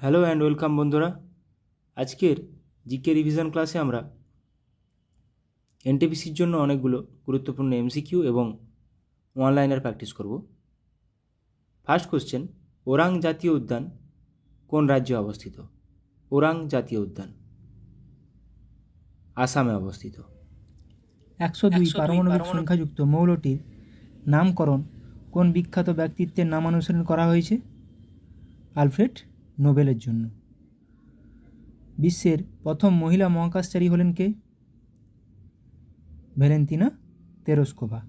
Hello and welcome বন্ধুরা। আজকের GK revision ক্লাসে আমরা এনটিপিসির জন্য অনেকগুলো গুরুত্বপূর্ণ এমসিকিউ এবং অনলাইনের প্র্যাকটিস করব। ফার্স্ট কোশ্চেন, ওরাং জাতীয় উদ্যান কোন রাজ্যে অবস্থিত? ওরাং জাতীয় উদ্যান আসামে অবস্থিত। 102 পারমাণবিক সংখ্যাযুক্ত মৌলটির নামকরণ কোন বিখ্যাত ব্যক্তিত্বের নামানুসারে করা হয়েছে? আলফ্রেড নোবেলের জন্য। বিশ্বের প্রথম মহিলা মহাকাশচারী হলেন কে? ভ্যালেন্তিনা তেরস্কোভা।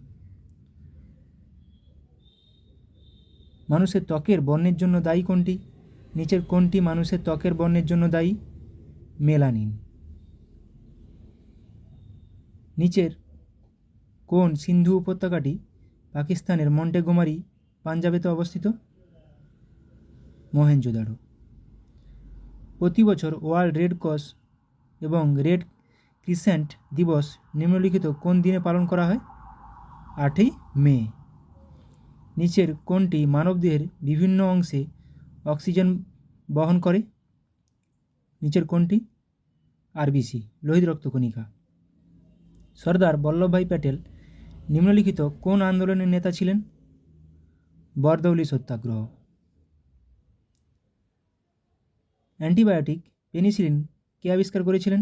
মানুষের ত্বকের বর্ণের জন্য দায়ী কোনটি? নিচের কোনটি মানুষের ত্বকের বর্ণের জন্য দায়ী? মেলানিন। নিচের কোন সিন্ধু উপত্যকাটি পাকিস্তানের মন্টেগোমারি পাঞ্জাবেতে অবস্থিত? মহেঞ্জোদারো। প্রতি বছর ওয়ার্ল্ড রেড ক্রস এবং রেড ক্রিসেন্ট দিবস নিম্নলিখিত কোন দিনে পালন করা হয়? 8ই মে। নিচের কোনটি মানবদেহের বিভিন্ন অংশে অক্সিজেন বহন করে? নিচের কোনটি? আরবিসি, লোহিত রক্তকণিকা। সর্দার বল্লভভাই প্যাটেল নিম্নলিখিত কোন আন্দোলনের নেতা ছিলেন? বরদৌলি সত্যাগ্রহ। অ্যান্টিবায়োটিক পেনিসিলিন কে আবিষ্কার করেছিলেন?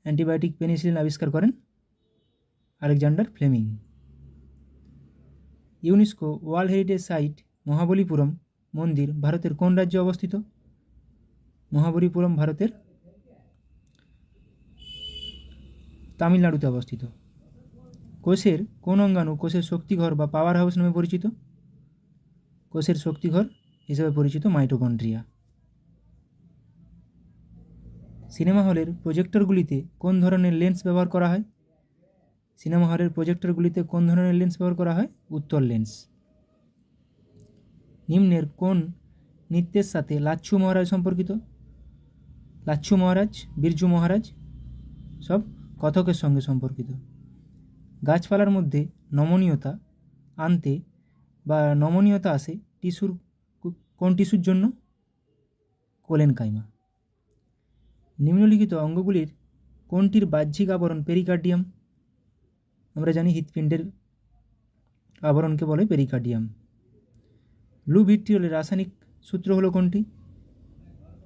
অ্যান্টিবায়োটিক পেনিসিলিন আবিষ্কার করেন Alexander Fleming. UNESCO world heritage site Mahabalipuram মন্দির ভারতের কোন রাজ্যে অবস্থিত? মহাবলীপুরম ভারতের তামিলনাড়ুতে অবস্থিত। কোষের কোন অঙ্গাণু কোষের শক্তিঘর বা পাওয়ার হাউস নামে পরিচিত? কোষের শক্তিঘর হিসেবে পরিচিত মাইটোকন্ড্রিয়া। সিনেমা হলের প্রজেক্টরগুলিতে কোন ধরনের লেন্স ব্যবহার করা হয়? সিনেমা হলের প্রজেক্টরগুলিতে কোন ধরনের লেন্স ব্যবহার করা হয়? উত্তল লেন্স। নিম্নের কোন নৃত্যের সাথে লাচ্ছু মহারাজ সম্পর্কিত? লাচ্ছু মহারাজ, বিরজু মহারাজ সব কথকের সঙ্গে সম্পর্কিত। গাছপালার মধ্যে নমনীয়তা আনতে বা নমনীয়তা আসে টিস্যুর কোন টিস্যুর জন্য? কোলেনকাইমা। নিম্নলিখিত অঙ্গগুলির কোনটির বাহ্যিক আবরণ পেরিকার্ডিয়াম? আমরা জানি হৃৎপিণ্ডের আবরণকে বলে পেরিকার্ডিয়াম। ব্লু ভিট্রিয়লের রাসায়নিক সূত্র হলো কোনটি?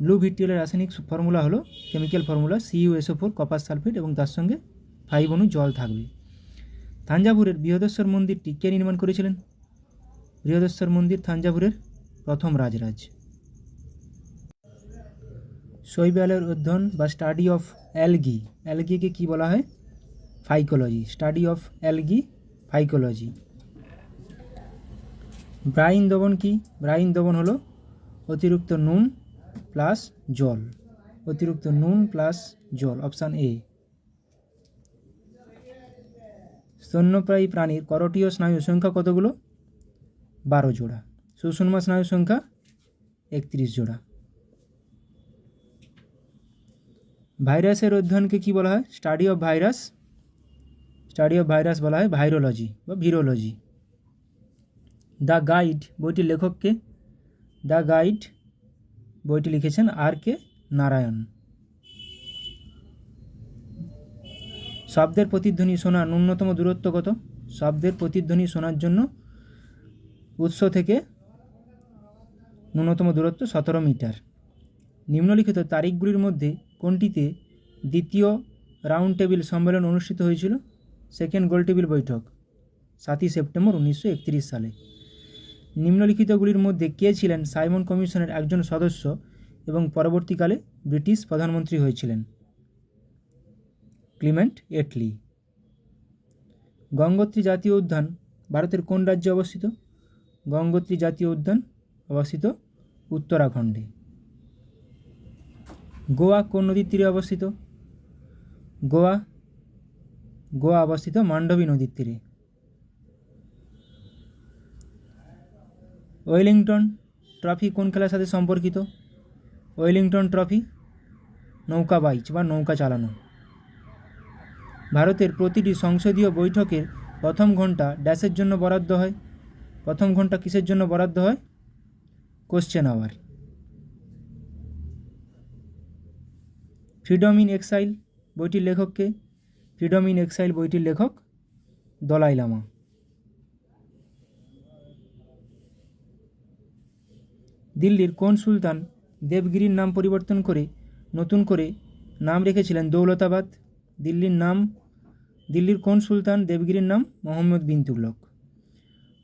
ব্লু ভিট্রিয়লের রাসায়নিক ফর্মুলা হলো chemical formula CuSO4 copper sulphate এবং তার সঙ্গে 5 অণু জল থাকবে। থাঞ্জাভুরের বৃহদেশ্বর মন্দিরটি কে নির্মাণ করেছিলেন? বৃহদেশ্বর মন্দির থাঞ্জাভুরের প্রথম রাজরাজ। শৈবালের অধ্যয়ন বা স্টাডি অফ অ্যালগি, অ্যালগিকে কী বলা হয়? Phycology, study of algae, phycology. Brine দ্রবণ কি? ব্রাইন দ্রবণ হলো অতিরিক্ত নুন প্লাস জল, অতিরিক্ত নুন প্লাস জল, অপশান এ। স্তন্যপ্রায়ী প্রাণীর করটীয় স্নায়ুর সংখ্যা কতগুলো? 12 জোড়া। সুষুম্না স্নায়ুর সংখ্যা 31 জোড়া। ভাইরাসের অধ্যয়নকে কি বলা হয়? Study of virus, study of virus বলা হয় ভাইরোলজি বা ভিরোলজি। দ্য গাইড বইটির লেখককে? দ্য গাইড বইটি লিখেছেন R.K. নারায়ণ। শব্দের প্রতিধ্বনি শোনার ন্যূনতম দূরত্ব কত? শব্দের প্রতিধ্বনি শোনার জন্য উৎস থেকে ন্যূনতম দূরত্ব 17 মিটার। নিম্নলিখিত তারিখগুলির মধ্যে কোনটিতে দ্বিতীয় রাউন্ড টেবিল সম্মেলন অনুষ্ঠিত হয়েছিল? সেকেন্ড গোল টেবিল বৈঠক 7ই সেপ্টেম্বর 1931 সালে। নিম্নলিখিতগুলির মধ্যে কে ছিলেন সাইমন কমিশনের একজন সদস্য এবং পরবর্তীকালে ব্রিটিশ প্রধানমন্ত্রী হয়েছিলেন? Clement Attlee. গঙ্গোত্রী জাতীয় উদ্যান ভারতের কোন রাজ্যে অবস্থিত? গঙ্গোত্রী জাতীয় উদ্যান অবস্থিত উত্তরাখণ্ডে। গোয়া কোন নদীর তীরে অবস্থিত? গোয়া অবস্থিত মান্ডবী নদীর তীরে। ওয়েলিংটন ট্রফি কোন খেলার সাথে সম্পর্কিত? ওয়েলিংটন ট্রফি নৌকা বাইচ বা নৌকা চালানো। ভারতের প্রতিটি সংসদীয় বৈঠকের প্রথম ঘন্টা ড্যাশের জন্য বরাদ্দ হয়? প্রথম ঘন্টা কিসের জন্য বরাদ্দ হয়? Question hour. Freedom in exile বইটির লেখককে? ফ্রিডম ইন এক্সাইল বইটির লেখক দলাই লামা। দিল্লির কোন সুলতান দেবগিরির নাম পরিবর্তন করে নতুন করে নাম রেখেছিলেন দৌলতাবাদ? দিল্লির কোন সুলতান দেবগিরির নাম মোহাম্মদ বিন তুগলক।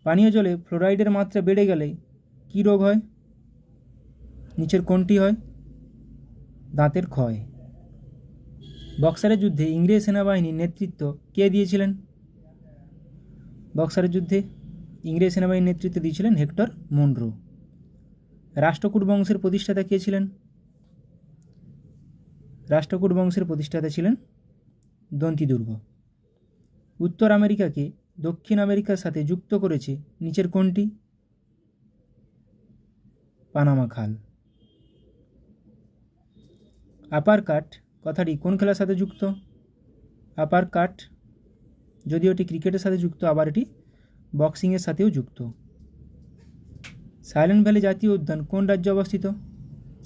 পানীয় জলে ফ্লোরাইডের মাত্রা বেড়ে গেলে কী রোগ হয়? নিচের কোনটি হয়? দাঁতের ক্ষয়। বক্সারের যুদ্ধে ইংরেজ সেনাবাহিনীর নেতৃত্ব কে দিয়েছিলেন? বক্সারের যুদ্ধে ইংরেজ সেনাবাহিনীর নেতৃত্ব দিয়েছিলেন হেক্টর মনরো। রাষ্ট্রকূট বংশের প্রতিষ্ঠাতা কে ছিলেন? রাষ্ট্রকূট বংশের প্রতিষ্ঠাতা ছিলেন দন্তিদুর্গ। উত্তর আমেরিকাকে দক্ষিণ আমেরিকার সাথে যুক্ত করেছে নিচের কোনটি? পানামা খাল। আপার কাট কথাটি কোন খেলার সাথে যুক্ত? আপার কাট যদিও এটি ক্রিকেটের সাথে যুক্ত, আবার এটি বক্সিংয়ের সাথেও যুক্ত। সাইলেন্ট ভ্যালি জাতীয় উদ্যান কোন রাজ্যে অবস্থিত?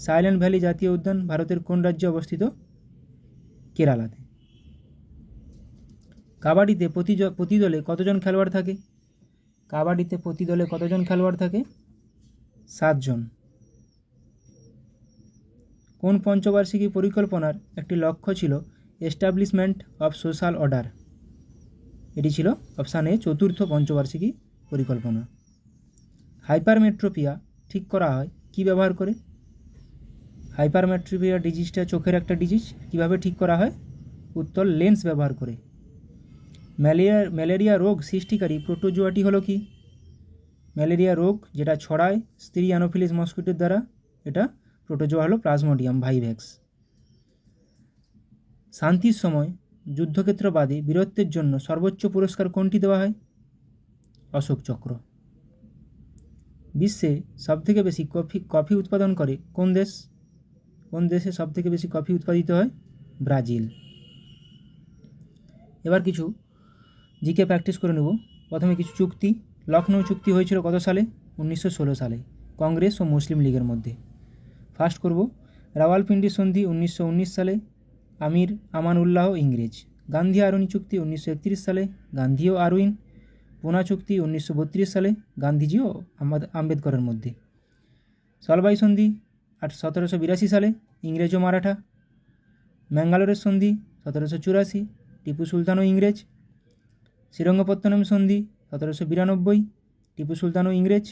সাইলেন্ট ভ্যালি জাতীয় উদ্যান ভারতের কোন রাজ্যে অবস্থিত? কেরালাতে। কাবাডিতে প্রতি দলে কতজন খেলোয়াড় থাকে? কাবাডিতে প্রতি দলে কতজন খেলোয়াড় থাকে? 7 জন। কোন পঞ্চবার্ষিকী পরিকল্পনার একটি লক্ষ্য ছিল এস্টাবলিশমেন্ট অফ সোশ্যাল অর্ডার? এটি ছিল অপশান এ চতুর্থ পঞ্চবার্ষিকী পরিকল্পনা। হাইপারমেট্রোপিয়া ঠিক করা হয় কি ব্যবহার করে? হাইপারমেট্রোপিয়া ডিজিজটা চোখের একটা ডিজিজ, কিভাবে ঠিক করা হয়? উত্তর লেন্স ব্যবহার করে। ম্যালেরিয়া রোগ সৃষ্টিকারী প্রোটোজোয়াটি হলো কি? ম্যালেরিয়া রোগ যেটা ছড়ায় স্ত্রী অ্যানোফিলিস মস্কিটোর দ্বারা, এটা প্রোটোজোয়া হলো প্লাজমোডিয়াম ভাইভ্যাক্স। শান্তির সময় যুদ্ধক্ষেত্র বাদে বীরত্বের জন্য সর্বোচ্চ পুরস্কার কোনটি দেওয়া হয়? অশোক চক্র। বিশ্বে সবথেকে বেশি কফি উৎপাদন করে কোন দেশ? কোন দেশে সবথেকে বেশি কফি উৎপাদিত হয়? ব্রাজিল। এবার কিছু জিকে প্র্যাকটিস করে নেব। প্রথমে কিছু চুক্তি। লখনৌ চুক্তি হয়েছিল কত সালে? 1916 সালে, কংগ্রেস ও মুসলিম লীগের মধ্যে। ফার্স্ট করব রাওয়ালপিন্ডি সন্ধি 1919 সালে, আমির আমান উল্লাহ ইংরেজ। গান্ধী আরউইন চুক্তি 1931 সালে, গান্ধী ও আরউইন। পুনা চুক্তি 1932 সালে, গান্ধীজি ও আম্বেদকরের মধ্যে। সলবাই সন্ধি 1782 সালে, ইংরেজ ও মারাঠা। ম্যাঙ্গালোরের সন্ধি 1784, টিপু সুলতান ও ইংরেজ। শ্রীরঙ্গপত্তনম সন্ধি 1792, টিপু সুলতান ও ইংরেজ।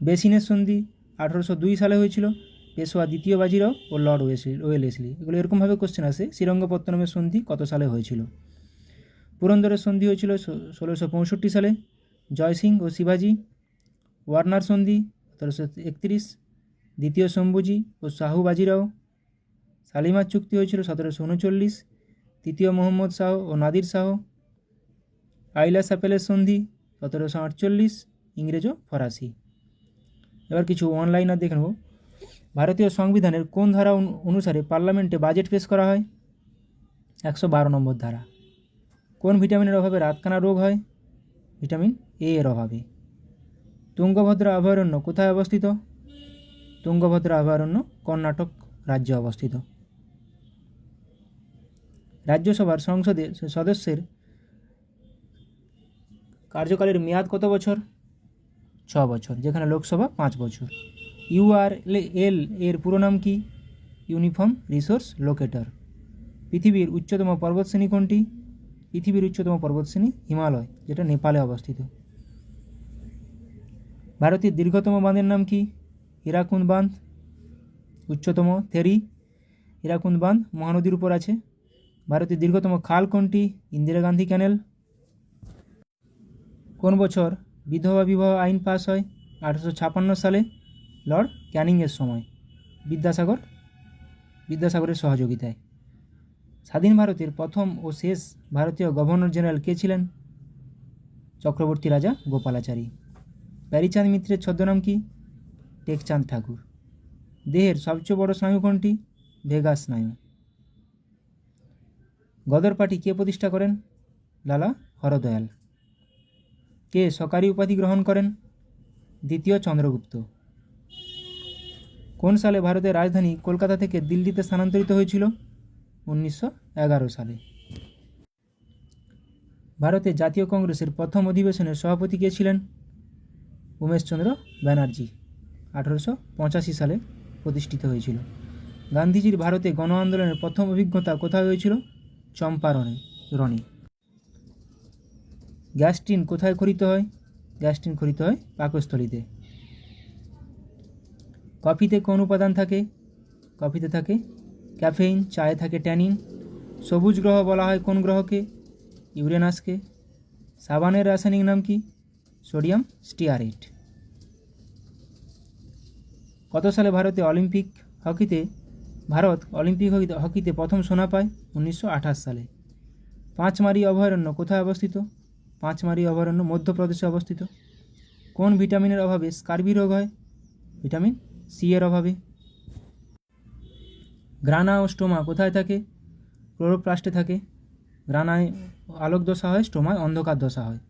বেসিনের সন্ধি 1802 সালে হয়েছিল, পেশোয়া দ্বিতীয় বাজিরাও ও লর্ড ওয়েলেসলি। এগুলো এরকমভাবে কোশ্চেন আসে, শ্রীরঙ্গপত্তনমের সন্ধি কত সালে হয়েছিল? পুরন্দরের সন্ধি হয়েছিল 1665 সালে, জয়সিং ও শিবাজি। ওয়ার্নার সন্ধি 1731, দ্বিতীয় শম্ভুজি ও শাহু বাজিরাও। শালিমার চুক্তি হয়েছিল 1739, তৃতীয় মোহাম্মদ শাহ ও নাদির শাহ। আইলা সাপেলের সন্ধি 1748, ইংরেজ ও ফরাসি। এবার কিছু অনলাইনার দেখে নেব। ভারতীয় সংবিধানের কোন ধারা অনুসারে পার্লামেন্টে বাজেট পেশ করা হয়? 112 নম্বর ধারা। কোন ভিটামিনের অভাবে রাতকানা রোগ হয়? ভিটামিন এ এর অভাবে। তুঙ্গভদ্রা অভয়ারণ্য কোথায় অবস্থিত? তুঙ্গভদ্রা অভয়ারণ্য কর্ণাটক রাজ্যে অবস্থিত। রাজ্যসভার সংসদের সদস্যের কার্যকালের মেয়াদ কত বছর? 6 বছর, যেখানে লোকসভা 5 বছর। ইউআরএল এর পুরো নাম কি? Uniform resource locator. পৃথিবীর উচ্চতম পর্বতশ্রেণী কোনটি? পৃথিবীর উচ্চতম পর্বতশ্রেণী হিমালয়, যেটা নেপালে অবস্থিত। ভারতের দীর্ঘতম বাঁধের নাম কি? হীরাকুন্দ বাঁধ। উচ্চতম থেরি। হীরাকুন্দ বাঁধ মহানদীর উপর আছে। ভারতের দীর্ঘতম খাল কোনটি? ইন্দিরা গান্ধী ক্যানেল। কোন বছর বিধবা বিবাহ আইন পাস হয়? 1856 সালে, লর্ড ক্যানিংয়ের সময়, বিদ্যাসাগরের সহযোগিতায়। স্বাধীন ভারতের প্রথম ও শেষ ভারতীয় গভর্নর জেনারেল কে ছিলেন? চক্রবর্তী রাজা গোপালাচারী। প্যারীচাঁদ মিত্রের ছদ্মনাম কি? টেকচাঁদ ঠাকুর। দেহের সবচেয়ে বড় স্নায়ু কোনটি? ভেগাস স্নায়ু। গদর পার্টি কে প্রতিষ্ঠা করেন? লালা হরদয়াল। কে সরকারি উপাধি গ্রহণ করেন? দ্বিতীয় চন্দ্রগুপ্ত। কোন সালে ভারতের রাজধানী কলকাতা থেকে দিল্লিতে স্থানান্তরিত হয়েছিল? 1911 সালে। ভারতের জাতীয় কংগ্রেসের প্রথম অধিবেশনের সভাপতি কে ছিলেন? উমেশচন্দ্র ব্যানার্জি। 1885 সালে প্রতিষ্ঠিত হয়েছিল। গান্ধীজির ভারতে গণ আন্দোলনের প্রথম অভিজ্ঞতা কোথায় হয়েছিল? চম্পারণে। গ্যাস্ট্রিন কোথায় খরিত হয়? গ্যাস্ট্রিন খরিত হয় পাকস্থলীতে। কফিতে কোন উপাদান থাকে? কফিতে থাকে ক্যাফেইন, চায়ে থাকে ট্যানিন। সবুজ গ্রহ বলা হয় কোন গ্রহকে? ইউরেনাসকে। সাবানের রাসায়নিক নাম কি? Sodium stearate. কত সালে ভারত অলিম্পিক হকিতে প্রথম সোনা পায়? 1928 সালে। পাঁচমারি অভয়ারণ্য কোথায় অবস্থিত? পাঁচমারি অভয়ারণ্য মধ্যপ্রদেশে অবস্থিত। কোন ভিটামিনের অভাবে স্কার্বি রোগ হয়? ভিটামিন সি এর অভাবে। গ্রানা ও স্টোমা কোথায় থাকে? ক্লোরোপ্লাস্টে থাকে। গ্রানায় আলোক দশা হয়, স্টোমায় অন্ধকার দশা হয়।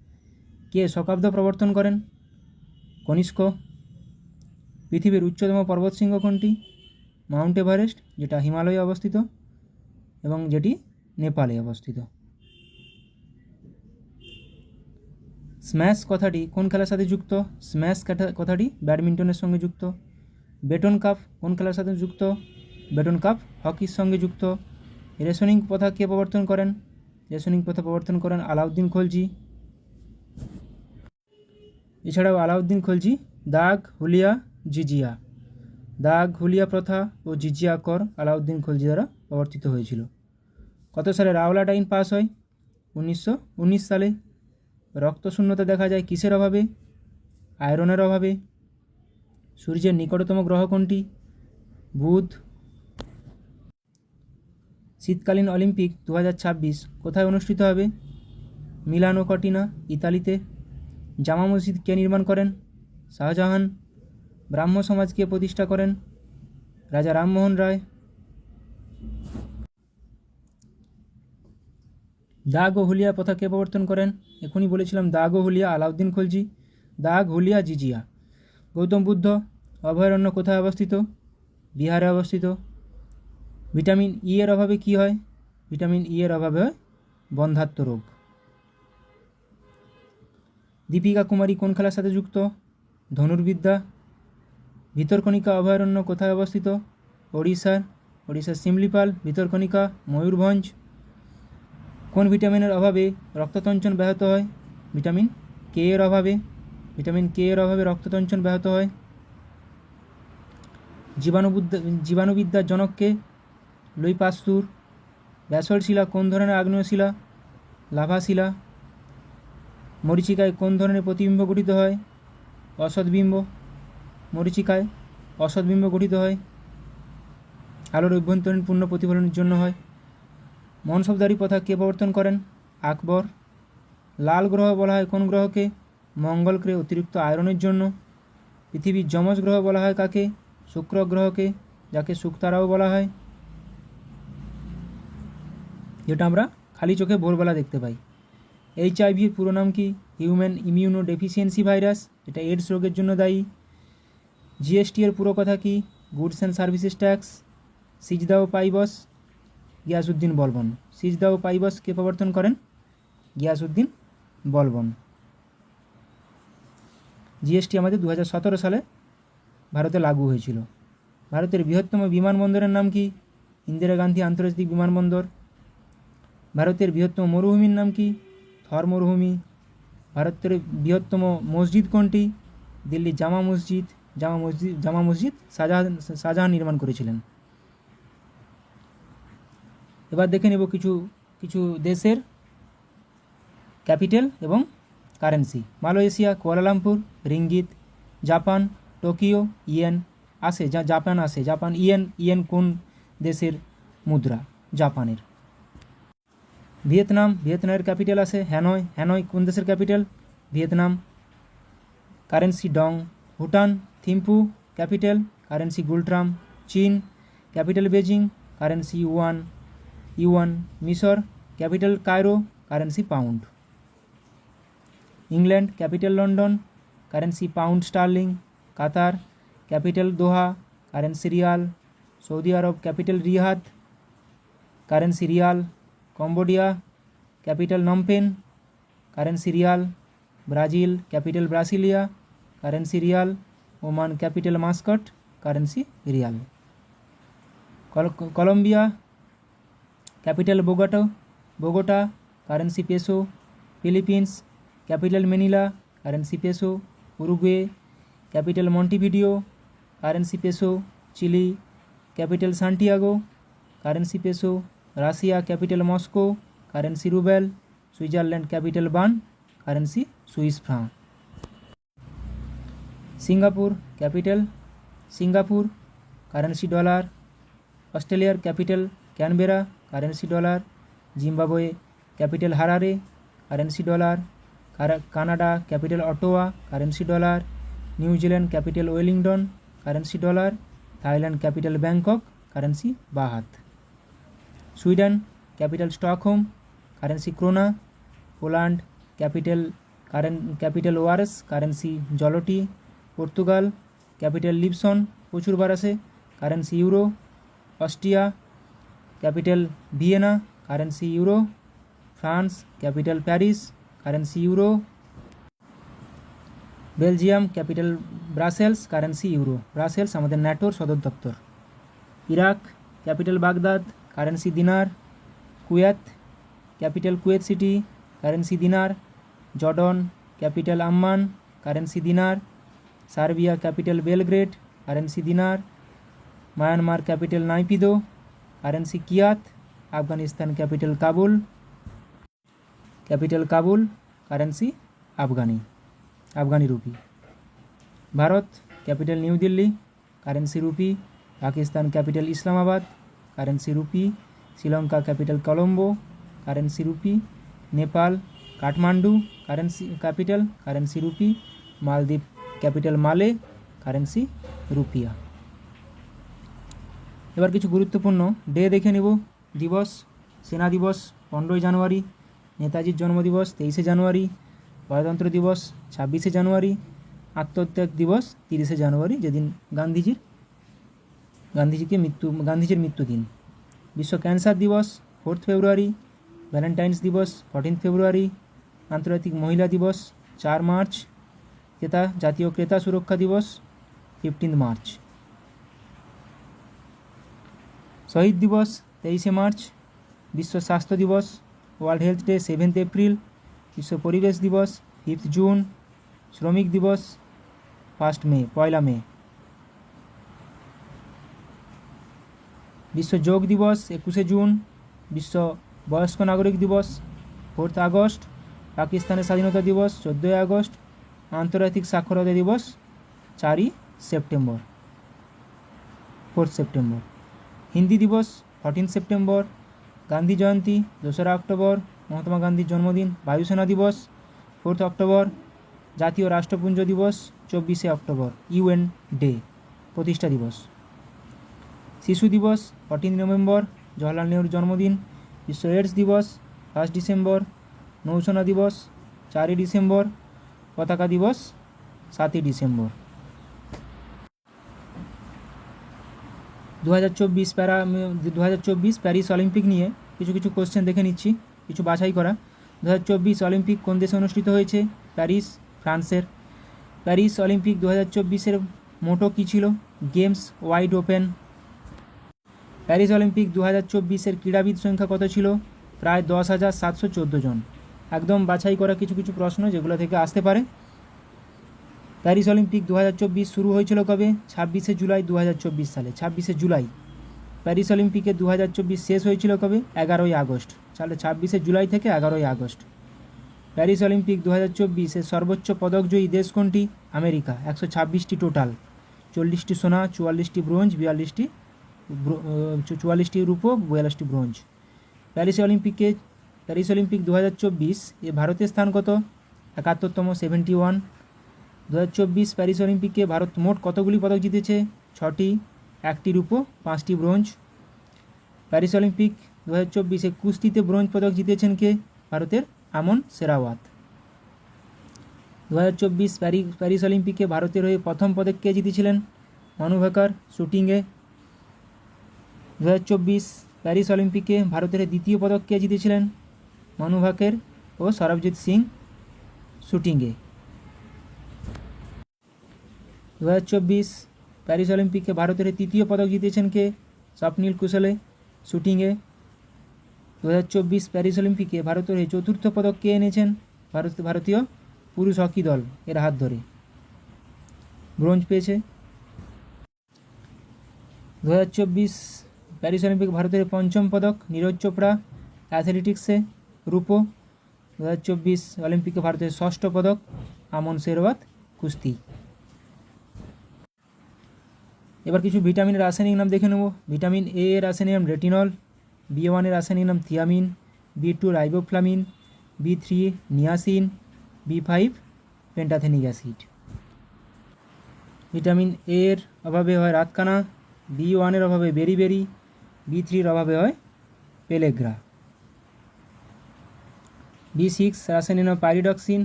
কে শকাব্দ প্রবর্তন করেন? কনিষ্ক। পৃথিবীর উচ্চতম পর্বতশৃঙ্গ কোনটি? মাউন্ট এভারেস্ট, যেটা হিমালয়ে অবস্থিত এবং যেটি নেপালে অবস্থিত। স্ম্যাশ কথাটি কোন খেলার সাথে যুক্ত? স্ম্যাশ কথাটি ব্যাডমিন্টনের সঙ্গে যুক্ত। বেটন কাপ কোন খেলার সাথে যুক্ত? বেটন কাপ হকির সঙ্গে যুক্ত। রেশনিং প্রথা কে প্রবর্তন করেন? রেশনিং প্রথা প্রবর্তন করেন আলাউদ্দিন খলজি। এছাড়াও আলাউদ্দিন খলজি দাগ, হুলিয়া, জিজিয়া। দাগ, হুলিয়া প্রথা ও জিজিয়া কর আলাউদ্দিন খলজি দ্বারা প্রবর্তিত হয়েছিল। কত সালে রাওলাট আইন পাস হয়? 1919 সালে। রক্তশূন্যতা দেখা যায় কিসের অভাবে? আয়রনের অভাবে। সূর্যের নিকটতম গ্রহ কোনটি? বুধ। শীতকালীন অলিম্পিক 2026 কোথায় অনুষ্ঠিত হবে? মিলানো কর্টিনা, ইতালিতে। জামা মসজিদ কে নির্মাণ করেন? শাহজাহান। ব্রাহ্ম সমাজ কে প্রতিষ্ঠা করেন? রাজা রামমোহন রায়। দাগ ও হুলিয়া প্রথা কে প্রবর্তন করেন? এখনই বলেছিলাম দাগ ও হুলিয়া আলাউদ্দিন খলজি। দাগ, হুলিয়া, জিজিয়া। গৌতম বুদ্ধ অভয়ারণ্য কোথায় অবস্থিত? বিহারে অবস্থিত। ভিটামিন ই এর অভাবে কি হয়? ভিটামিন ই এর অভাবে হয় বন্ধ্যাত্ব রোগ। দীপিকা কুমারী কোন খেলার সাথে যুক্ত? ধনুর্বিদ্যা। ভিতরকণিকা অভয়ারণ্য কোথায় অবস্থিত? ওড়িশার সিমলিপাল, ভিতরকণিকা, ময়ূরভঞ্জ। কোন ভিটামিনের অভাবে রক্ততঞ্চন ব্যাহত হয়? ভিটামিন কে এর অভাবে। ভিটামিন কে এর অভাবে রক্ততঞ্চন ব্যাহত হয়। জীবাণুবিদ্যার জনককে? লুই পাস্তুর। ব্যাসল্ট শিলা কোন ধরনের আগ্নেয় শিলা? লাভা শিলা। মরীচিকায় কোন ধরনের প্রতিবিম্ব গঠিত হয়? অসৎবিম্ব। মরীচিকায় অসৎবিম্ব গঠিত হয়। আলোর অভ্যন্তরীণ পূর্ণ প্রতিফলনের জন্য হয়। মনসবদারি প্রথা কে প্রবর্তন করেন? আকবর। লাল গ্রহ বলা হয় কোন গ্রহকে? মঙ্গল গ্রহে অতিরিক্ত আয়রনের জন্য। পৃথিবীর যমজ গ্রহ বলা হয় কাকে? শুক্র গ্রহকে, যাকে শুকতারাও বলা হয়, যেটা আমরা খালি চোখে ভোরবেলা দেখতে পাই। এইচআইভির পুরো নাম কি? হিউম্যান ইমিউনো ডেফিসিয়েন্সি ভাইরাস, এটা এডস রোগের জন্য দায়ী। জিএসটি এর পুরো কথা কি? Goods and services tax. সিজদা ও পাইবস, গিয়াসউদ্দিন বলবন। সিজদা ও পাইবস কে প্রবর্তন করেন? গিয়াসউদ্দিন বলবন। জিএসটি আমাদের 2017 সালে ভারতে লাগু হয়েছিল। ভারতের বৃহত্তম বিমানবন্দরের নাম কি? ইন্দিরা গান্ধী আন্তর্জাতিক বিমানবন্দর। ভারতের বৃহত্তম মরুভূমির নাম কি? থর মরুভূমি। ভারতের বৃহত্তম মসজিদ কোনটি? দিল্লি জামা মসজিদ শাহজাহান নির্মাণ করেছিলেন। এবার দেখে নেব কিছু দেশের ক্যাপিটাল এবং currency. Malaysia Kuala Lumpur, ringgit. Japan Tokyo, yen. Japan yen কোন দেশের মুদ্রা? জাপানের। ভিয়েতনামের ক্যাপিটাল আছে হ্যানয় কোন দেশের capital? Vietnam. Currency dong. Bhutan Thimphu, capital currency ngultrum. চীন ক্যাপিটাল বেজিং, কারেন্সি ইউয়ান। মিশর capital Cairo, currency pound. England capital London, currency pound sterling. Qatar capital Doha, currency riyal. Saudi Arab capital Riyadh, currency riyal. Cambodia capital Phnom Penh, currency riel. Brazil capital Brasilia, currency real. Oman capital Muscat, currency rial. Colombia capital Bogota, currency peso. Philippines capital Manila, currency peso. Uruguay capital Montevideo, currency peso. Chilli capital Santiago, currency peso. Russia capital Moscow, currency ruble. Switzerland capital Bern, currency Swiss franc. Singapore capital Singapore, currency dollar. অস্ট্রেলিয়ার capital Canberra, currency dollar. Zimbabwe capital Harare, currency dollar. Canada capital Ottawa, currency dollar. New Zealand capital Wellington, currency dollar. Thailand capital Bangkok, currency baht. Sweden capital Stockholm, currency krona. Poland capital Warsaw, currency zloty. Portugal capital Lisbon, প্রচুর বার আসে, currency euro. Austria capital Vienna, currency euro. France capital Paris, currency euro. Belgium capital Brussels, currency euro. Brussels আমাদের ন্যাটোর সদর দপ্তর। Iraq capital Baghdad, currency dinar. Kuwait capital Kuwait City, currency dinar. Jordan capital Amman, currency dinar. Serbia capital Belgrade, currency dinar. Myanmar capital Naypyidaw, currency kyat. Afghanistan capital Kabul, currency afghani rupee. Bharat capital New Delhi, currency rupee. Pakistan capital Islamabad, currency rupee. Sri Lanka capital Colombo, currency rupee. Nepal Kathmandu currency rupee. মালদ্বীপ capital Male, currency রুপিয়া। এবার কিছু গুরুত্বপূর্ণ day দেখে নেব। দিবস: সেনা দিবস 15ই জানুয়ারি। নেতাজির জন্মদিবস 23শে জানুয়ারি। গণতন্ত্র দিবস 26শে জানুয়ারি। আত্মত্যাগ দিবস 30শে জানুয়ারি, যেদিন গান্ধীজির মৃত্যুদিন। বিশ্ব ক্যান্সার দিবস 4 ফেব্রুয়ারি। ভ্যালেন্টাইন্স দিবস 14 ফেব্রুয়ারি। আন্তর্জাতিক মহিলা দিবস 4 মার্চ। জাতীয় ক্রেতা সুরক্ষা দিবস 15 মার্চ। শহীদ দিবস 23শে মার্চ। বিশ্ব স্বাস্থ্য দিবস ওয়ার্ল্ড হেলথ ডে 7 এপ্রিল। বিশ্ব পরিবেশ দিবস 5 জুন। শ্রমিক দিবস 1 মে। বিশ্ব যোগ দিবস 21শে জুন। বিশ্ব বয়স্ক নাগরিক দিবস 4 আগস্ট। পাকিস্তানের স্বাধীনতা দিবস 14 আগস্ট। আন্তর্জাতিক সাক্ষরতা দিবস 4 সেপ্টেম্বর। হিন্দি দিবস 14 সেপ্টেম্বর। গান্ধী জয়ন্তী 2রা অক্টোবর, মহাত্মা গান্ধীর জন্মদিন। বায়ুসেনা দিবস 4 অক্টোবর। জাতীয় রাষ্ট্রপুঞ্জ দিবস 24শে অক্টোবর, ইউএন ডে, প্রতিষ্ঠা দিবস। শিশু দিবস 14 নভেম্বর, জওহরলাল নেহরুর জন্মদিন। বিশ্ব এইডস দিবস 1 ডিসেম্বর। নৌসেনা দিবস 4 ডিসেম্বর। পতাকা দিবস 7 ডিসেম্বর। 2024 প্যারিস অলিম্পিক নিয়ে কিছু কোশ্চেন দেখে নিচ্ছি, কিছু বাছাই করা। 2024 অলিম্পিক কোন দেশে অনুষ্ঠিত হয়েছে? প্যারিস, ফ্রান্সের। প্যারিস অলিম্পিক 2024-এর মোটো কী ছিল? Games wide open. Paris Olympic 2024-এর ক্রীড়াবিদ সংখ্যা কত ছিল? প্রায় 10,714 জন। একদম বাছাই করা কিছু প্রশ্ন যেগুলো থেকে আসতে পারে। প্যারিস অলিম্পিক 2024 শুরু হয়েছিল কবে? 26শে জুলাই 2024 সালে, 26শে জুলাই। প্যারিস অলিম্পিকে 2024 শেষ হয়েছিল কবে? 11ই আগস্ট। তাহলে 26শে জুলাই থেকে 11ই আগস্ট। প্যারিস অলিম্পিক 2024-এর সর্বোচ্চ পদকজয়ী দেশ কোনটি? আমেরিকা, 126টি টোটাল, 40টি সোনা, 44টি ব্রোঞ্জ, 44টি রূপো, 42টি ব্রোঞ্জ। প্যারিস অলিম্পিক 2024 এ ভারতের স্থান কত? 71তম, 71। 2024 প্যারিস অলিম্পিকে ভারত মোট কতগুলি পদক জিতেছে? 6টি, 1টি রূপো, 5টি ব্রোঞ্জ। প্যারিস অলিম্পিক 2024-এ কুস্তিতে ব্রোঞ্জ পদক জিতেছেন কে? ভারতের আমন সেরাওয়াত। 2024 প্যারিস অলিম্পিকে ভারতের হয়ে প্রথম পদক কে জিতেছিলেন? মানু ভাকার শুটিংয়ে। 2024 প্যারিস অলিম্পিকে ভারতের দ্বিতীয় পদক কে জিতেছিলেন? মানু ভাকের ও সরবজিৎ সিং শুটিংয়ে। 2024 প্যারিস অলিম্পিকে ভারতের তৃতীয় পদক জিতেছেন কে? স্বপ্নিল কুশলে শুটিংয়ে। 2024 প্যারিস অলিম্পিকে ভারতের চতুর্থ পদক কে এনেছেন? ভারতীয় পুরুষ হকি দল এর হাত ধরে ব্রোঞ্জ পেয়েছে। 2024 প্যারিস অলিম্পিক ভারতের পঞ্চম পদক নীরজ চোপড়া অ্যাথলেটিক্সে রূপো। 2024 অলিম্পিকে ভারতের ষষ্ঠ পদক আমন শেরওয়াত কুস্তি। এবার কিছু ভিটামিনের রাসায়নিক নাম দেখে নেব। ভিটামিন এ এর রাসায়নিক নাম রেটিনল, B1 এর রাসায়নিক নাম thiamine, B2 রাইবোফ্লামিন, B3 niacin, B5 পেন্টাথেনিক acid. Vitamin A এর অভাবে হয় রাতকানা, B1 এর অভাবে বেরিবেরি, B3 এর অভাবে হয় পেলেগ্রা। B6 রাসায়নিক নাম পাইরিডক্সিন,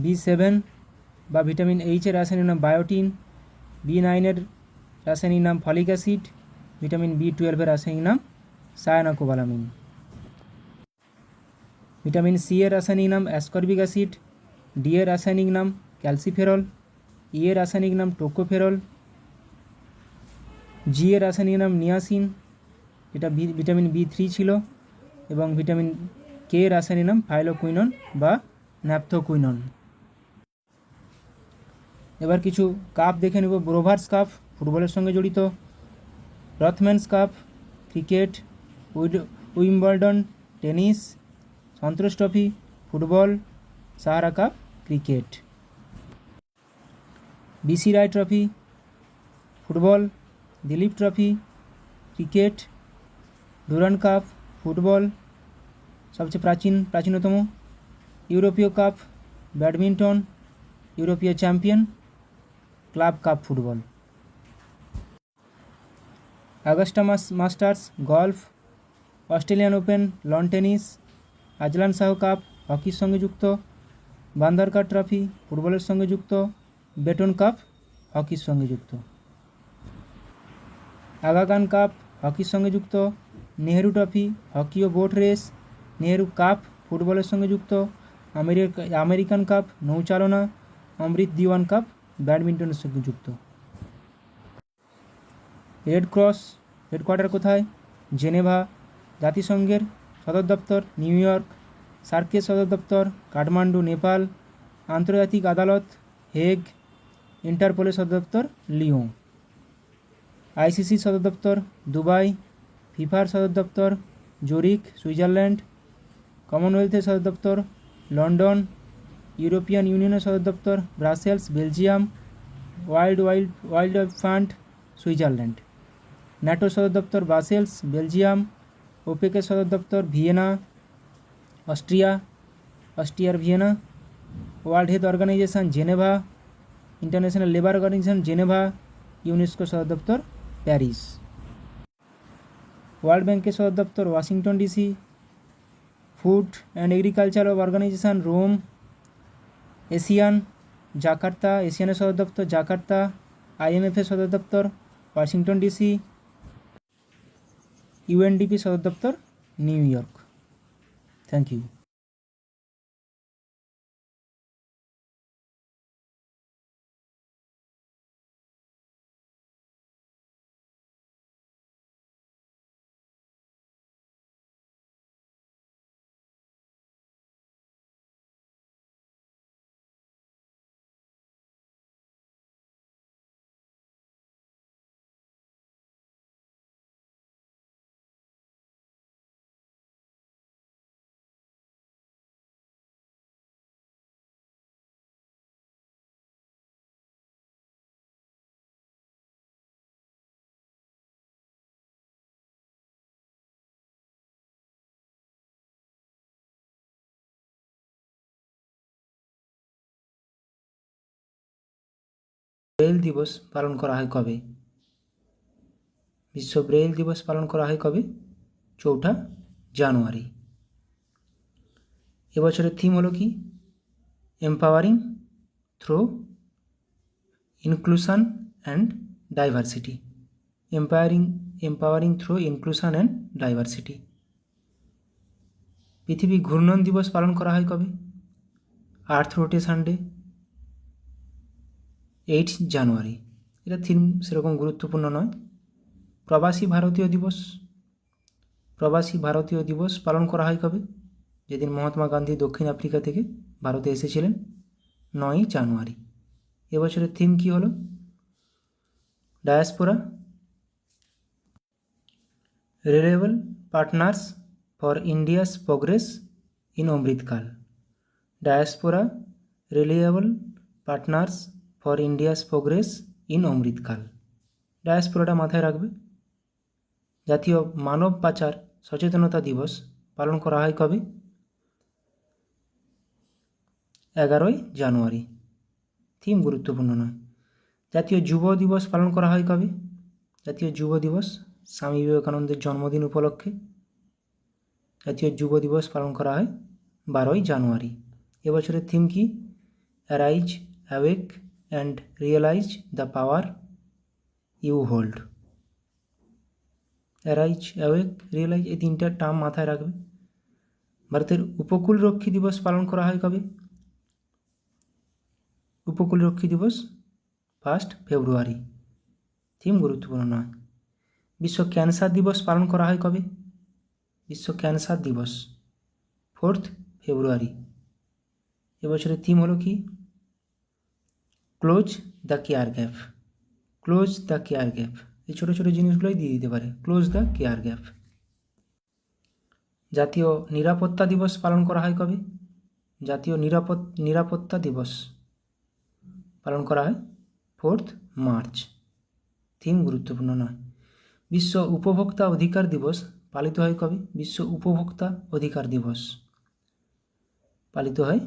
B7 বা ভিটামিন এইচ এর রাসায়নিক নাম বায়োটিন, B9 এর রাসায়নিক নাম ফলিক অ্যাসিড, ভিটামিন B12 এর রাসায়নিক নাম সায়ানোকোবালামিন। ভিটামিন সি এর রাসায়নিক নাম অ্যাসকর্বিক অ্যাসিড, ডি এর রাসায়নিক নাম ক্যালসিফেরল, ই এর রাসায়নিক নাম টোকোফেরল, জি এর রাসায়নিক নাম নিয়াসিন, এটা ভিটামিন B3 ছিল, এবং ভিটামিন কে এর রাসায়নিক নাম ফাইলোকুইনন বা ন্যাপথোকুইনন। এবার কিছু কাপ দেখে নেব। ব্রোভার্স কাপ ফুটবলের সঙ্গে জড়িত, Rothmans cup cricket, Wimbledon tennis, Santosh trophy football, Sahara cup cricket, BC Roy trophy football, Dilip trophy cricket, Durand cup football সবচেয়ে প্রাচীনতম, ইউরোপীয় কাপ ব্যাডমিন্টন, ইউরোপীয় champion club cup football, Augusta Masters golf, Australian Open lawn tennis, Azlan Shah cup হকির সঙ্গে যুক্ত, বান্দারকার trophy ফুটবলের সঙ্গে যুক্ত, বেটন কাপ হকির সঙ্গে যুক্ত, আগা খান কাপ হকির সঙ্গে যুক্ত, নেহেরু ট্রফি হকি ও বোট রেস, নেহেরু কাপ ফুটবলের সঙ্গে যুক্ত, আমেরিকান কাপ নৌচালনা, অমৃত দিওয়ান কাপ ব্যাডমিন্টনের সঙ্গে যুক্ত। রেড ক্রস হেডকোয়ার্টার কোথায়? জেনেভা। জাতিসংঘের সদর দপ্তর নিউ ইয়র্ক। সার্কের সদর দপ্তর কাঠমান্ডু নেপাল। আন্তর্জাতিক আদালত হেগ। ইন্টারপোলের সদর দপ্তর লিওঁ। আইসিসির সদর দপ্তর দুবাই। ফিফার সদর দপ্তর জুরিখ সুইজারল্যান্ড। কমনওয়েলথের সদর দপ্তর লন্ডন। ইউরোপিয়ান ইউনিয়নের সদর দপ্তর Brussels Belgium. World life fund Switzerland. ন্যাটোর সদর দপ্তর ব্রাসেলস বেলজিয়াম। ওপেকের সদর দপ্তর ভিয়েনা অস্ট্রিয়ার Vienna. World Health Organization Geneva. International Labour Organization Geneva. UNESCO সদর দপ্তর প্যারিস। ওয়ার্ল্ড ব্যাংকের সদর দপ্তর Washington DC. Food and Agriculture Organization Rome. এশিয়ানের সদর দপ্তর জাকার্তা। IMF-এর সদর দপ্তর ওয়াশিংটন ডিসি। UNDP সদর দপ্তর New York. Thank you. Braille দিবস পালন করা হয় কবে? বিশ্ব ব্রেইল দিবস পালন করা হয় কবে? 4 জানুয়ারি। এবছরের থিম হলো কি? Empowering through inclusion and diversity, empowering through inclusion and diversity. পৃথিবী ঘূর্ণন দিবস পালন করা হয় কবে? আর্থ রোটেশন ডে, 8 জানুয়ারি। এটা থিম সেরকম গুরুত্বপূর্ণ নয়। প্রবাসী ভারতীয় দিবস পালন করা হয় কবে? যেদিন মহাত্মা গান্ধী দক্ষিণ আফ্রিকা থেকে ভারতে এসেছিলেন, 9 জানুয়ারি। এবছরের থিম কি হলো? Diaspora, reliable partners for India's progress in Amritkaal. Diaspora, reliable partners for India's progress in Amritkaal. ডায়াসপোরাটা মাথায় রাখবে। জাতীয় মানব পাচার সচেতনতা দিবস পালন করা হয় কবে? 11 জানুয়ারি। থিম গুরুত্বপূর্ণ নয়। জাতীয় যুব দিবস পালন করা হয় কবে? জাতীয় যুব দিবস স্বামী বিবেকানন্দের জন্মদিন উপলক্ষে জাতীয় যুব দিবস পালন করা হয় 12 জানুয়ারি। এবছরের থিম কি? Arise, awake and realise the power you hold. Arise, awake, realise, এই তিনটা টার্ম মাথায় রাখবে। ভারতের উপকূলরক্ষী দিবস পালন করা হয় কবে? উপকূলরক্ষী দিবস 1 ফেব্রুয়ারি। থিম গুরুত্বপূর্ণ নয়। বিশ্ব ক্যান্সার দিবস পালন করা হয় কবে? বিশ্ব ক্যান্সার দিবস 4 ফেব্রুয়ারি। এবছরের থিম হলো কি? Close the care gap. Close the care gap, এই ছোটো ছোটো জিনিসগুলোই দিয়ে দিতে পারে। Close the care gap. জাতীয় নিরাপত্তা দিবস পালন করা হয় কবে? জাতীয় নিরাপত্তা দিবস পালন করা হয় 4 মার্চ। থিম গুরুত্বপূর্ণ নয়। বিশ্ব উপভোক্তা অধিকার দিবস পালিত হয় কবে? বিশ্ব উপভোক্তা অধিকার দিবস পালিত হয়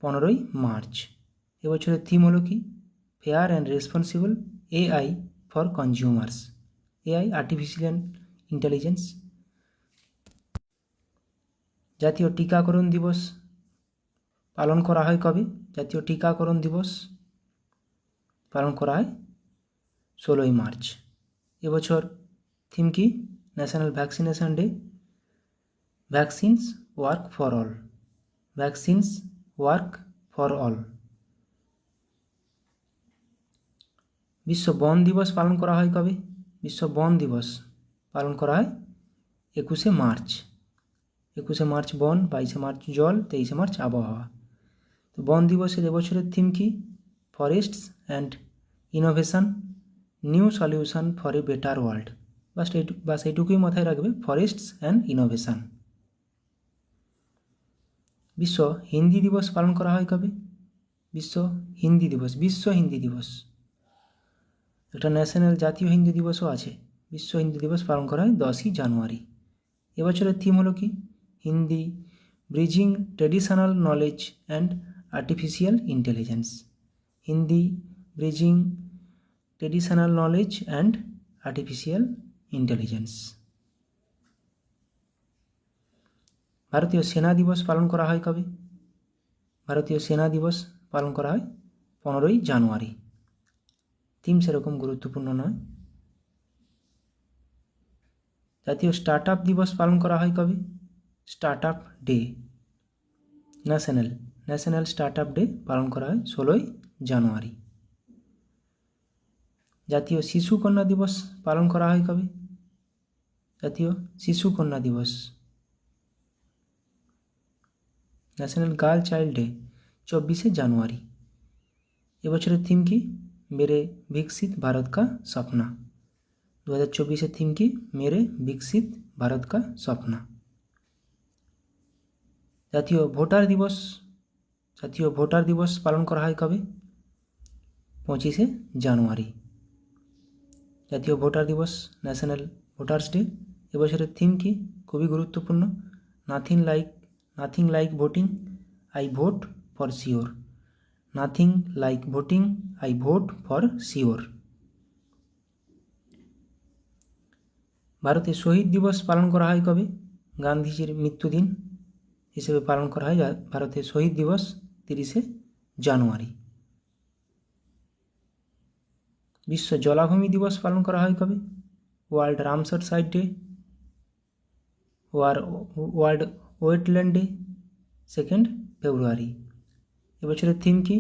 15 মার্চ। এবছরের থিম হলো কি? Fair and responsible AI for consumers. AI, artificial intelligence. জাতীয় টিকাকরণ দিবস পালন করা হয় কবে? জাতীয় টিকাকরণ দিবস পালন করা হয় 16 মার্চ। এবছর থিম কি? National vaccination day, vaccines work for all. Vaccines work for all. বিশ্ব বন দিবস পালন করা হয় কবে? বিশ্ব বন দিবস পালন করা হয় 21 মার্চ। 21 মার্চ বন, 22 মার্চ জল, 23 মার্চ আবহাওয়া। তো বন দিবসের এবছরের থিম কি? Forests and innovation, new solution for a better world. বাস এইটুকুই মাথায় রাখবে, ফরেস্টস অ্যান্ড ইনোভেশন। বিশ্ব হিন্দি দিবস পালন করা হয় কবে? বিশ্ব হিন্দি দিবস, বিশ্ব হিন্দি দিবস। একটা ন্যাশনাল জাতীয় হিন্দি দিবসও আছে। বিশ্ব হিন্দি দিবস পালন করা হয় 10 জানুয়ারি। এবছরের থিম হলো কি? Hindi bridging traditional knowledge and artificial intelligence. Hindi bridging traditional knowledge and artificial intelligence. ভারতীয় সেনা দিবস পালন করা হয় কবে? ভারতীয় সেনা দিবস পালন করা হয় 15 জানুয়ারি। থিম সেরকম গুরুত্বপূর্ণ নয়। জাতীয় স্টার্ট আপ দিবস পালন করা হয় কবে? Start up day, national start up day পালন করা হয় 16 জানুয়ারি। জাতীয় শিশু কন্যা দিবস পালন করা হয় কবে? জাতীয় শিশু কন্যা দিবস, ন্যাশনাল গার্ল চাইল্ড ডে 24 জানুয়ারি। এবছরের থিম কি? মেরে বিকশিত ভারত কা স্বপ্না। 2024 থিম কি? মেরে বিকশিত ভারত কা স্বপ্না। জাতীয় ভোটার দিবস পালন করা হয় কবে? 25 জানুয়ারি। জাতীয় ভোটার দিবস, ন্যাশনাল ভোটার্স ডে। এবছরের থিম কি? খুবই গুরুত্বপূর্ণ, nothing like voting, I vote for sure. Nothing like voting, I vote for sure. ভারতে শহীদ দিবস পালন করা হয় কবে? গান্ধীজির মৃত্যুদিন হিসেবে পালন করা হয় ভারতে শহীদ দিবস 30 জানুয়ারি। বিশ্ব জলাভূমি দিবস পালন করা হয় কবে? World Ramsar site day, world wetland day 2 ফেব্রুয়ারি। এবছরের থিম কি?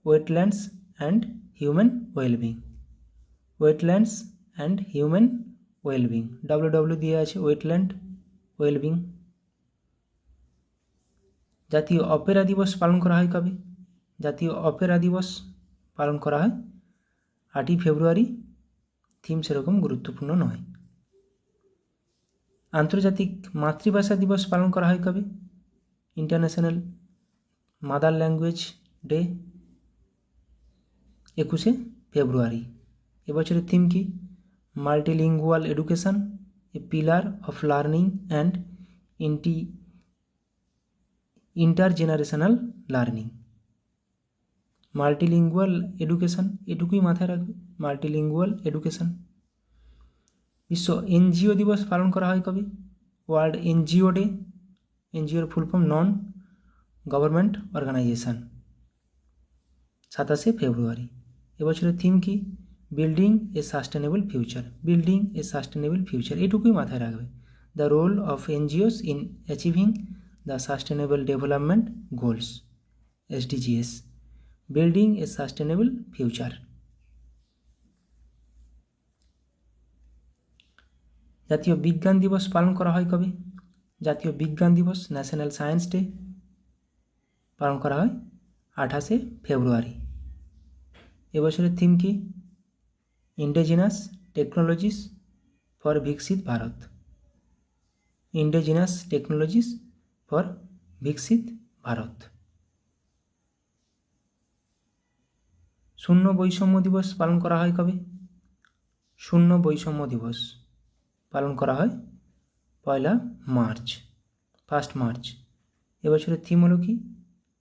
Wetlands and human wellbeing. Wetlands and human wellbeing, WW দিয়ে আছে, ওয়েটল্যান্ড ওয়েলবিং। জাতীয় অপেরা দিবস পালন করা হয় কবে? জাতীয় অপেরা দিবস পালন করা হয় 8 ফেব্রুয়ারি। থিম সেরকম গুরুত্বপূর্ণ নয়। আন্তর্জাতিক মাতৃভাষা দিবস পালন করা হয় কবে? ইন্টারন্যাশনাল মাদার ল্যাঙ্গুয়েজ ডে 21 ফেব্রুয়ারি। এবছরের থিম কি? Multilingual education, a pillar of learning and intergenerational learning. Multilingual education, এটুকুই মাথায় রাখবে, মাল্টিলিঙ্গুয়াল এডুকেশন। বিশ্ব এনজিও দিবস পালন করা হয় কবে? ওয়ার্ল্ড এনজিও ডে, এনজিওর full form non government organisation, 27 ফেব্রুয়ারি। এবছরের থিম কি? Building a sustainable future, building a sustainable future, এটুকুই মাথায় রাখবে। The role of NGOs in achieving the sustainable development goals, SDGs, building a sustainable future. জাতীয় বিজ্ঞান দিবস পালন করা হয় কবে? জাতীয় বিজ্ঞান দিবস, ন্যাশনাল সায়েন্স ডে, পালন করা হয় 28 ফেব্রুয়ারি। এবছরের থিম কি? ইন্ডিজিনাস টেকনোলজিস ফর বিকশিত ভারত, ইন্ডিজিনাস টেকনোলজিস ফর বিকশিত ভারত। শূন্য বৈষম্য দিবস পালন করা হয় কবে? শূন্য বৈষম্য দিবস পালন করা হয় 1 মার্চ, 1 মার্চ। এবছরের থিম হলো কি?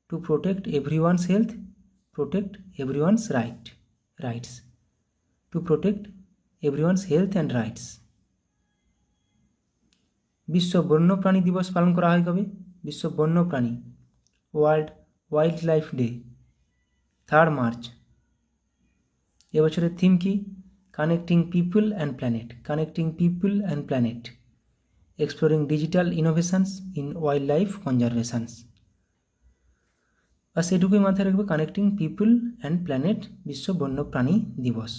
To protect everyone's health, protect everyone's rights, to protect everyone's health and rights. বিশ্ব বন্যপ্রাণী দিবস পালন করা হয় কবে? বিশ্ব বন্যপ্রাণী, ওয়ার্ল্ড ওয়াইল্ড লাইফ ডে, 3 মার্চ। এবছরের থিম কি? Connecting people and planet, connecting people and planet, exploring digital innovations in wildlife conservations. বাস এটুকুই মাথায় রাখবে, কানেক্টিং পিপল অ্যান্ড প্ল্যানেট, বিশ্ব বন্যপ্রাণী দিবস,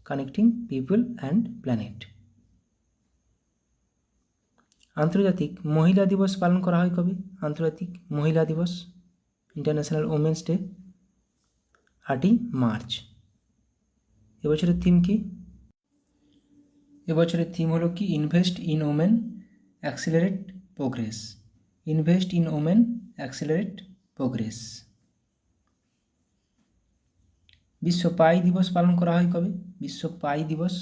কানেক্টিং পিপল অ্যান্ড প্ল্যানেট। আন্তর্জাতিক মহিলা দিবস পালন করা হয় কবে? আন্তর্জাতিক মহিলা দিবস, ইন্টারন্যাশনাল ওমেন্স ডে, 8 মার্চ। এবছরের থিম কি? এবছরের থিম হলো কি? Invest in women accelerate progress, invest in women accelerate progress. বিশ্ব পাই দিবস পালন করা হয় কবে? বিশ্ব পাই দিবস,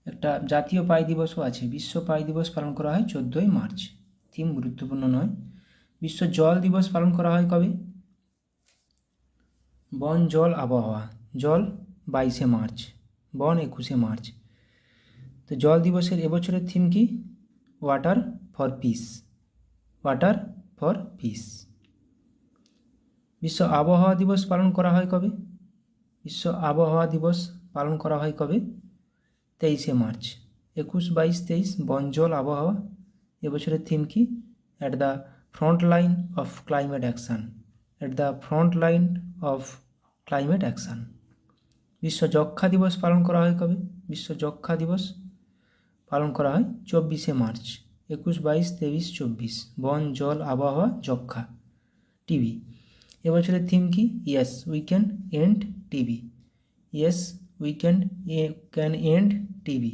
একটা জাতীয় পাই দিবসও আছে, বিশ্ব পাই দিবস পালন করা হয় 14 মার্চ। থিম গুরুত্বপূর্ণ নয়। বিশ্ব জল দিবস পালন করা হয় কবে? বন জল আবহাওয়া, জল 22 মার্চ, বন 21 মার্চ। তো জল দিবসের এবছরের থিম কি? Water for piece, water for piece. বিশ্ব আবহাওয়া দিবস পালন করা হয় কবে? বিশ্ব আবহাওয়া দিবস পালন করা হয় কবে? 23 মার্চ, 21, 22, 23, বন জল আবহাওয়া। এবছরের থিম কি? At the front line of climate action, at the front line of climate action. বিশ্ব যক্ষা দিবস পালন করা হয় কবে? বিশ্ব যক্ষা দিবস পালন করা হয় 24 মার্চ, 21, 22, 23, 24, বন জল আবহাওয়া যক্ষা, টিবি। এবছরের থিম কি? Yes we can end TB, yes we can end TB.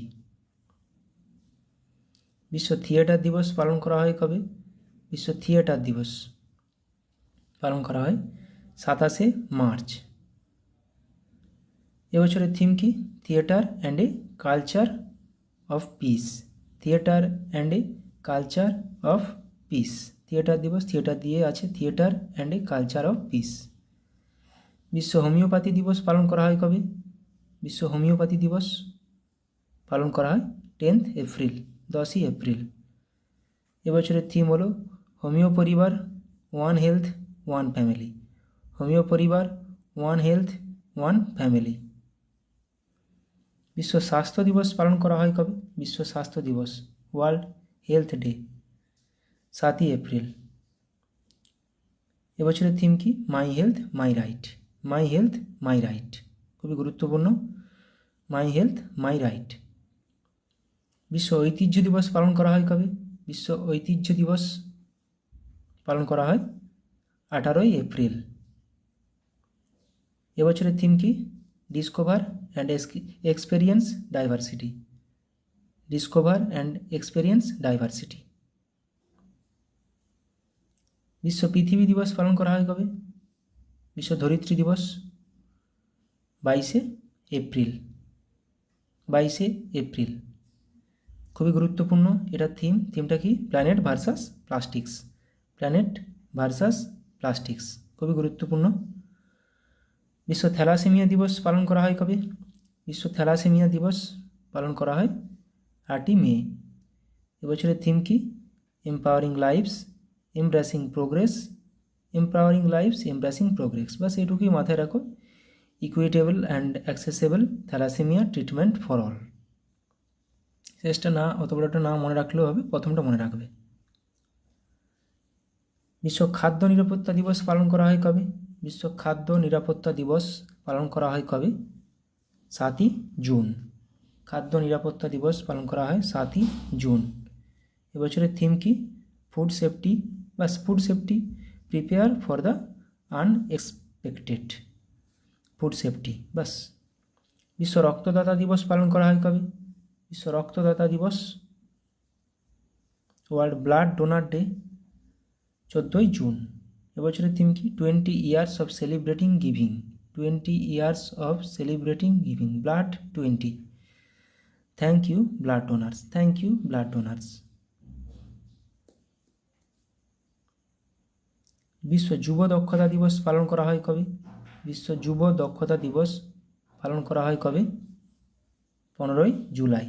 বিশ্ব থিয়েটার দিবস পালন করা হয় কবে? বিশ্ব থিয়েটার দিবস পালন করা হয় 27 মার্চ। এবছরের থিম কি? Theatre and a culture of piece, theatre and a culture of piece. Theatre দিবস, থিয়েটার দিয়ে আছে, theatre and a culture of piece. বিশ্ব হোমিওপ্যাথি দিবস পালন করা হয় কবে? বিশ্ব হোমিওপ্যাথি দিবস পালন করা হয় 10 এপ্রিল, 10ই এপ্রিল। এবছরের থিম হলো হোমিও পরিবার, one health one family, homeo পরিবার, ওয়ান হেলথ ওয়ান ফ্যামিলি। বিশ্ব স্বাস্থ্য দিবস পালন করা হয় কবে? বিশ্ব স্বাস্থ্য দিবস, ওয়ার্ল্ড হেলথ ডে, 7ই এপ্রিল। এবছরের থিম কি? My health my right. My health my right, খুবই গুরুত্বপূর্ণ। My health my right. বিশ্ব ঐতিহ্য দিবস পালন করা হয় কবে? বিশ্ব ঐতিহ্য দিবস পালন করা হয় 18ই এপ্রিল। এবছরের থিম কি? Discover and experience diversity. Discover and experience diversity. বিশ্ব পৃথিবী দিবস পালন করা হয় কবে? বিশ্ব ধরিত্রী দিবস 22শে এপ্রিল। 22শে এপ্রিল, খুবই গুরুত্বপূর্ণ। এটার থিমটা কি? Planet versus plastics. Planet versus plastics, খুবই গুরুত্বপূর্ণ। বিশ্ব থ্যালাসেমিয়া দিবস পালন করা হয় কবে? বিশ্ব থ্যালাসেমিয়া দিবস পালন করা হয় 8ই মে। এবছরের থিম কি? Empowering lives embracing progress. Empowering lives embracing progress, বাস এটুকুই মাথায় রাখো। Equitable and accessible thalassemia treatment for all. শেষটা না, অত বড়টা না মনে রাখলেও হবে, প্রথমটা মনে রাখবে। বিশ্ব খাদ্য নিরাপত্তা দিবস পালন করা হয় কবে? বিশ্ব খাদ্য নিরাপত্তা দিবস পালন করা হয় কবে? 7ই জুন। খাদ্য নিরাপত্তা দিবস পালন করা হয় 7ই জুন। এবছরের থিম কি? ফুড সেফটি, বাস food safety, prepare for the unexpected. Food safety, বাস। বিশ্ব রক্তদাতা দিবস পালন করা হয় কবে? বিশ্ব রক্তদাতা দিবস, ওয়ার্ল্ড ব্লাড ডোনার ডে, 14ই জুন। এবছরের থিম কি? 20 years of celebrating giving. 20 years of celebrating giving, blood 20। Thank you blood donors, thank you blood donors. বিশ্ব যুব দক্ষতা দিবস পালন করা হয় কবে? বিশ্ব যুব দক্ষতা দিবস পালন করা হয় কবে? 15ই জুলাই।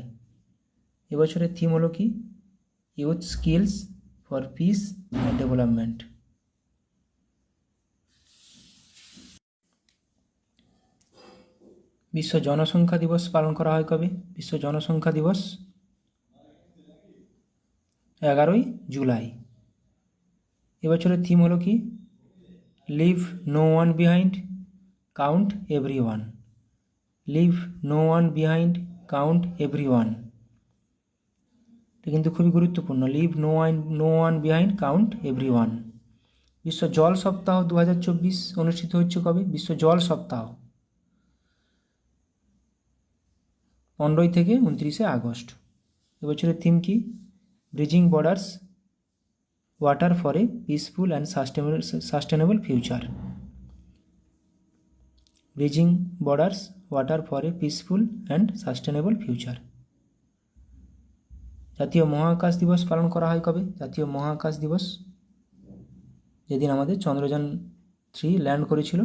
এবছরের থিম হলো কি? Youth skills for piece and development. বিশ্ব জনসংখ্যা দিবস পালন করা হয় কবে? বিশ্ব জনসংখ্যা দিবস 11ই জুলাই। এবছরের থিম হলো কি? Leave no one behind, count every one. Leave no one behind, count every one, এটা কিন্তু খুবই গুরুত্বপূর্ণ। Leave no one behind, count every one. বিশ্ব জল সপ্তাহ 2024 অনুষ্ঠিত হচ্ছে কবে? বিশ্ব জল সপ্তাহ 15 থেকে 29শে আগস্ট। এবছরের থিম কি? Bridging borders, water for a peaceful and sustainable future. Bridging borders, water for a peaceful and sustainable future. জাতীয় মহাকাশ দিবস পালন করা হয় কবে? জাতীয় মহাকাশ দিবস, যেদিন আমাদের চন্দ্রযান 3 ল্যান্ড করেছিল,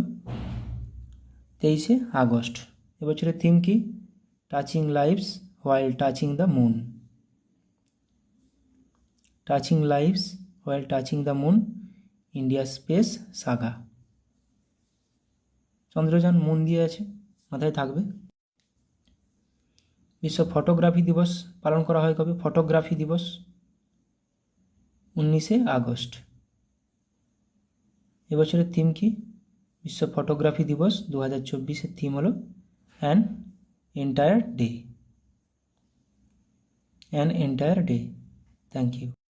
23শে আগস্ট। এবছরের থিম কি? Touching lives while touching the moon. Touching lives while touching the moon, India space Saga. Chandrayaan moon দিয়ে আছে, মাথায় থাকবে। বিশ্ব ফটোগ্রাফি দিবস পালন করা হয় কবে? ফটোগ্রাফি দিবস 19শে আগস্ট। এবছরের থিম কি? বিশ্ব ফটোগ্রাফি দিবস 2024-এর থিম হলো an entire day. An entire day. Thank you.